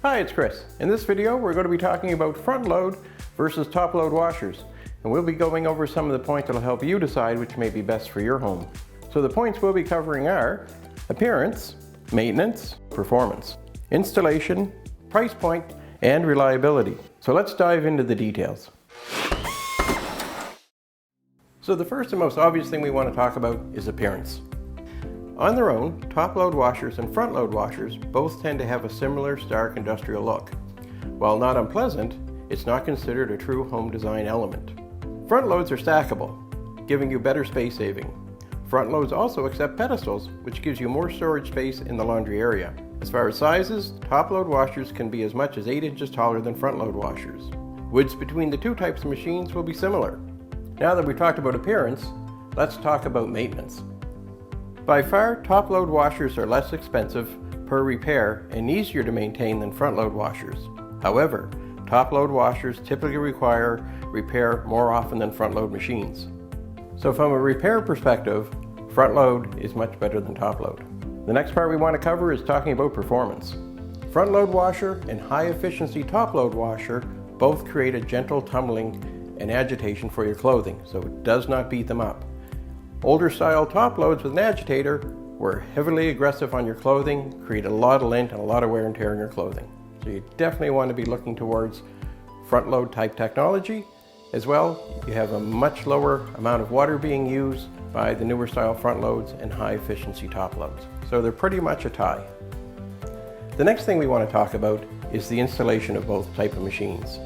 Hi, it's Chris. In this video, we're going to be talking about front load versus top load washers. And we'll be going over some of the points that will help you decide which may be best for your home. So the points we'll be covering are appearance, maintenance, performance, installation, price point, and reliability. So let's dive into the details. So the first and most obvious thing we want to talk about is appearance. On their own, top load washers and front load washers both tend to have a similar stark industrial look. While not unpleasant, it's not considered a true home design element. Front loads are stackable, giving you better space saving. Front loads also accept pedestals, which gives you more storage space in the laundry area. As far as sizes, top load washers can be as much as 8 inches taller than front load washers. Widths between the two types of machines will be similar. Now that we've talked about appearance, let's talk about maintenance. By far, top load washers are less expensive per repair and easier to maintain than front load washers. However, top load washers typically require repair more often than front load machines. So from a repair perspective, front load is much better than top load. The next part we want to cover is talking about performance. Front load washer and high efficiency top load washer both create a gentle tumbling and agitation for your clothing, so it does not beat them up. Older style top loads with an agitator were heavily aggressive on your clothing, create a lot of lint and a lot of wear and tear in your clothing. So you definitely want to be looking towards front load type technology. As well, you have a much lower amount of water being used by the newer style front loads and high efficiency top loads. So they're pretty much a tie. The next thing we want to talk about is the installation of both type of machines.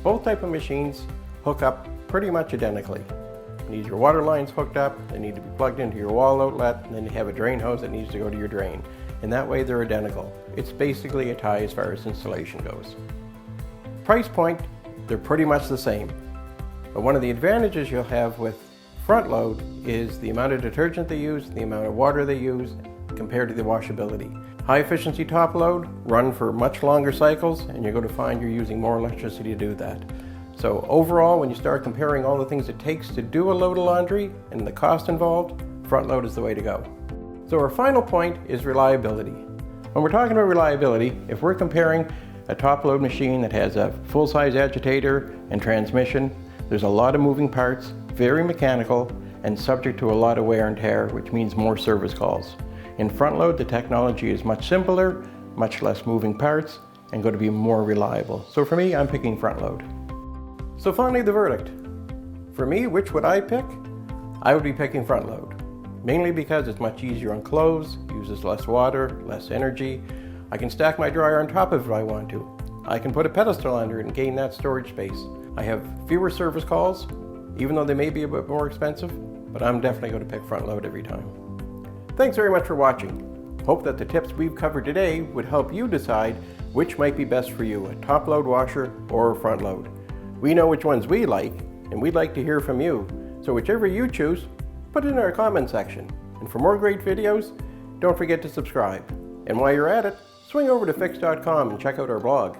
Both type of machines hook up pretty much identically. You need your water lines hooked up, they need to be plugged into your wall outlet, and then you have a drain hose that needs to go to your drain. And that way they're identical. It's basically a tie as far as installation goes. Price point, they're pretty much the same. But one of the advantages you'll have with front load is the amount of detergent they use, the amount of water they use, compared to the washability. High efficiency top load run for much longer cycles, and you're going to find you're using more electricity to do that. So overall, when you start comparing all the things it takes to do a load of laundry and the cost involved, front load is the way to go. So our final point is reliability. When we're talking about reliability, if we're comparing a top load machine that has a full-size agitator and transmission, there's a lot of moving parts, very mechanical, and subject to a lot of wear and tear, which means more service calls. In front load, the technology is much simpler, much less moving parts, and going to be more reliable. So for me, I'm picking front load. So finally, the verdict. For me, which would I pick? I would be picking front load. Mainly because it's much easier on clothes, uses less water, less energy. I can stack my dryer on top of it if I want to. I can put a pedestal under it and gain that storage space. I have fewer service calls, even though they may be a bit more expensive, but I'm definitely going to pick front load every time. Thanks very much for watching. Hope that the tips we've covered today would help you decide which might be best for you, a top load washer or a front load. We know which ones we like, and we'd like to hear from you. So whichever you choose, put it in our comment section. And for more great videos, don't forget to subscribe. And while you're at it, swing over to Fix.com and check out our blog.